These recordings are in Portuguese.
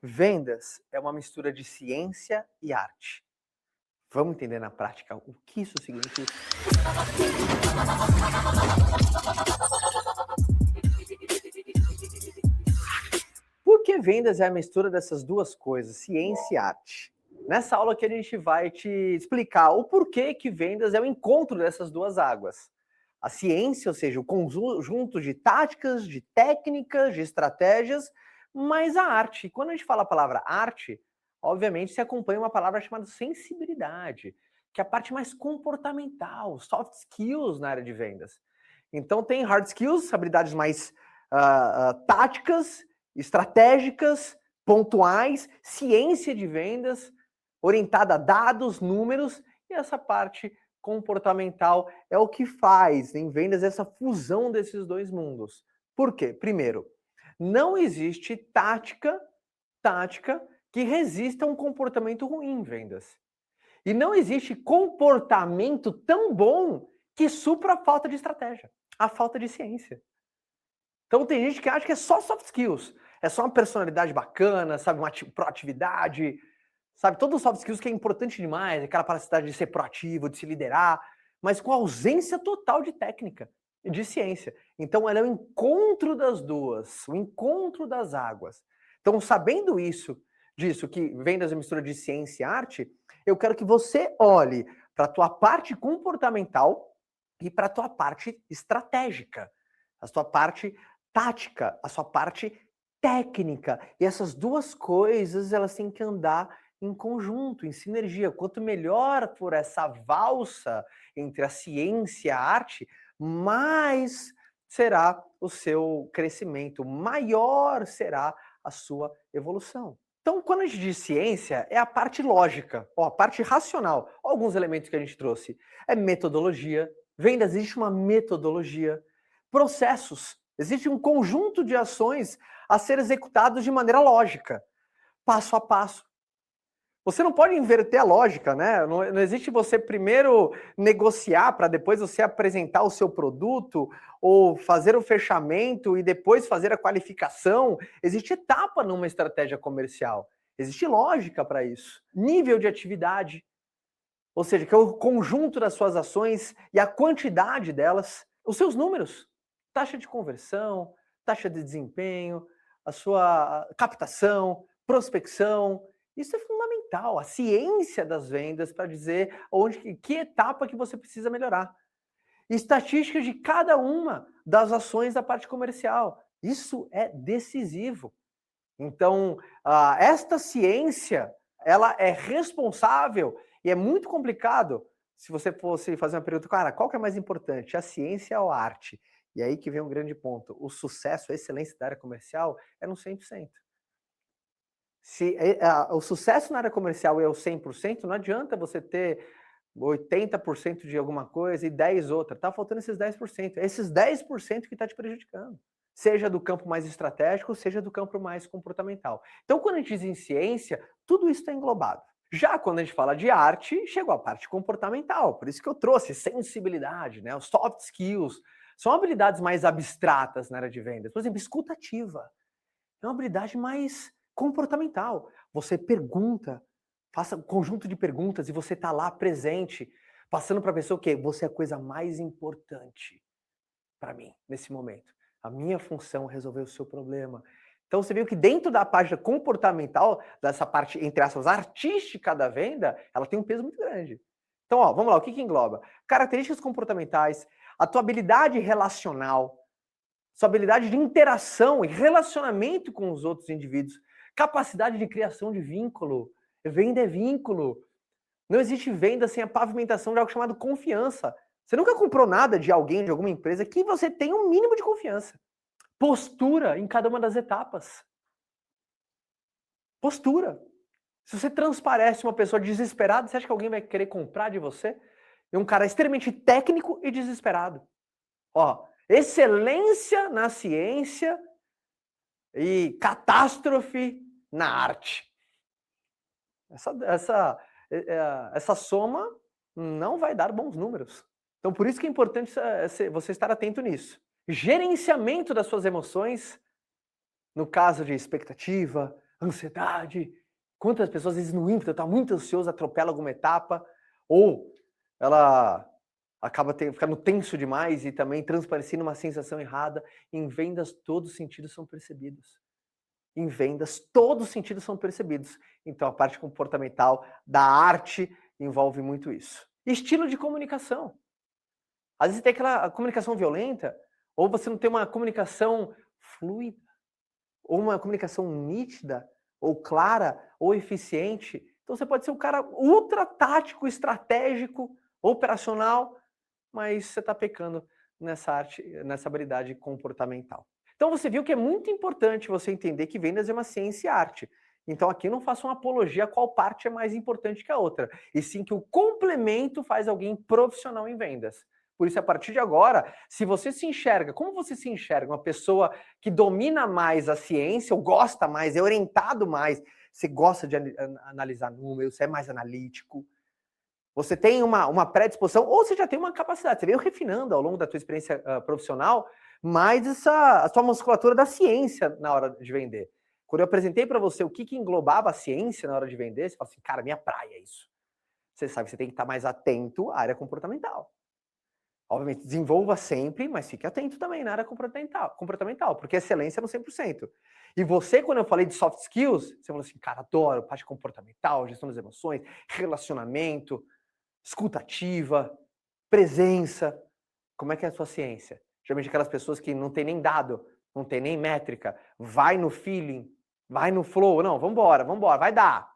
Vendas é uma mistura de ciência e arte. Vamos entender na prática o que isso significa? Por que vendas é a mistura dessas duas coisas, ciência e arte? Nessa aula aqui a gente vai te explicar o porquê que vendas é o encontro dessas duas águas. A ciência, ou seja, o conjunto de táticas, de técnicas, de estratégias, mas a arte. Quando a gente fala a palavra arte, obviamente se acompanha uma palavra chamada sensibilidade, que é a parte mais comportamental, soft skills na área de vendas. Então tem hard skills, habilidades mais táticas, estratégicas, pontuais, ciência de vendas, orientada a dados, números, e essa parte comportamental é o que faz em vendas essa fusão desses dois mundos. Por quê? Primeiro, não existe tática que resista a um comportamento ruim em vendas. E não existe comportamento tão bom que supra a falta de estratégia, a falta de ciência. Então tem gente que acha que é só soft skills, é só uma personalidade bacana, sabe, uma proatividade, sabe, todos os soft skills que é importante demais, aquela capacidade de ser proativo, de se liderar, mas com ausência total de técnica e de ciência. Então ela é o encontro das duas, o encontro das águas. Então, sabendo disso, que vendas é mistura de ciência e arte, eu quero que você olhe para a tua parte comportamental e para a tua parte estratégica, a tua parte tática, a sua parte técnica. E essas duas coisas, elas têm que andar em conjunto, em sinergia. Quanto melhor for essa valsa entre a ciência e a arte, mais será o seu crescimento, maior será a sua evolução. Então, quando a gente diz ciência, é a parte lógica, a parte racional. Alguns elementos que a gente trouxe. É metodologia. Vendas, existe uma metodologia. Processos. Existe um conjunto de ações a ser executados de maneira lógica, passo a passo. Você não pode inverter a lógica, né? Não existe você primeiro negociar para depois você apresentar o seu produto ou fazer o fechamento e depois fazer a qualificação. Existe etapa numa estratégia comercial. Existe lógica para isso. Nível de atividade, ou seja, que é o conjunto das suas ações e a quantidade delas, os seus números, taxa de conversão, taxa de desempenho, a sua captação, prospecção. Isso é fundamental, a ciência das vendas para dizer que etapa que você precisa melhorar. Estatísticas de cada uma das ações da parte comercial. Isso é decisivo. Então, esta ciência, ela é responsável e é muito complicado se você fosse fazer uma pergunta, cara, qual que é mais importante, a ciência ou a arte? E aí que vem um grande ponto. O sucesso, a excelência da área comercial é no 100%. Se o sucesso na área comercial é o 100%, não adianta você ter 80% de alguma coisa e 10% outra. Está faltando esses 10%. É esses 10% que está te prejudicando. Seja do campo mais estratégico, seja do campo mais comportamental. Então, quando a gente diz em ciência, tudo isso está englobado. Já quando a gente fala de arte, chegou a parte comportamental. Por isso que eu trouxe sensibilidade, né? Os soft skills. São habilidades mais abstratas na área de vendas. Por exemplo, escuta ativa. É uma habilidade mais comportamental. Você pergunta, faça um conjunto de perguntas e você está lá presente, passando para a pessoa que você é a coisa mais importante para mim nesse momento. A minha função é resolver o seu problema. Então você viu que dentro da página comportamental, dessa parte, entre aspas, artística da venda, ela tem um peso muito grande. Então, vamos lá, o que engloba? Características comportamentais, a tua habilidade relacional, sua habilidade de interação e relacionamento com os outros indivíduos, capacidade de criação de vínculo. Venda é vínculo. Não existe venda sem a pavimentação de algo chamado confiança. Você nunca comprou nada de alguém, de alguma empresa, que você tenha um mínimo de confiança. Postura em cada uma das etapas. Postura. Se você transparece uma pessoa desesperada, você acha que alguém vai querer comprar de você? É um cara extremamente técnico e desesperado. Excelência na ciência e catástrofe na arte. Essa soma não vai dar bons números. Então, por isso que é importante você estar atento nisso. Gerenciamento das suas emoções, no caso de expectativa, ansiedade. Quantas pessoas, às vezes, no ímpeto, está muito ansioso, atropela alguma etapa, ou ela acaba ficando tenso demais e também transparecendo uma sensação errada. Em vendas, todos os sentidos são percebidos. Em vendas, todos os sentidos são percebidos. Então, a parte comportamental da arte envolve muito isso. Estilo de comunicação. Às vezes tem aquela comunicação violenta, ou você não tem uma comunicação fluida, ou uma comunicação nítida, ou clara, ou eficiente. Então você pode ser um cara ultra tático, estratégico, operacional, mas você está pecando nessa arte, nessa habilidade comportamental. Então você viu que é muito importante você entender que vendas é uma ciência e arte. Então aqui eu não faço uma apologia a qual parte é mais importante que a outra, e sim que o complemento faz alguém profissional em vendas. Por isso, a partir de agora, se você se enxerga, como você se enxerga? Uma pessoa que domina mais a ciência, ou gosta mais, é orientado mais, você gosta de analisar números, você é mais analítico, você tem uma predisposição, ou você já tem uma capacidade, você veio refinando ao longo da tua experiência profissional, mais a sua musculatura da ciência na hora de vender. Quando eu apresentei para você o que englobava a ciência na hora de vender, você fala assim, cara, minha praia é isso. Você sabe que você tem que estar mais atento à área comportamental. Obviamente, desenvolva sempre, mas fique atento também na área comportamental, porque excelência é no 100%. E você, quando eu falei de soft skills, você falou assim, cara, adoro parte comportamental, gestão das emoções, relacionamento, escuta ativa, presença. Como é que é a sua ciência? Geralmente aquelas pessoas que não tem nem dado, não tem nem métrica, vai no feeling, vai no flow, não, vambora, vai dar.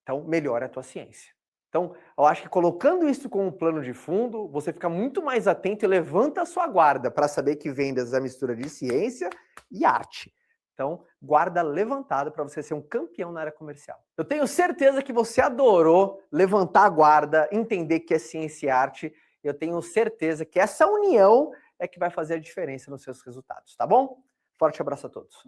Então, melhora a tua ciência. Então, eu acho que colocando isso como um plano de fundo, você fica muito mais atento e levanta a sua guarda para saber que vendas é a mistura de ciência e arte. Então, guarda levantada para você ser um campeão na área comercial. Eu tenho certeza que você adorou levantar a guarda, entender que é ciência e arte. Eu tenho certeza que essa união é que vai fazer a diferença nos seus resultados, tá bom? Forte abraço a todos.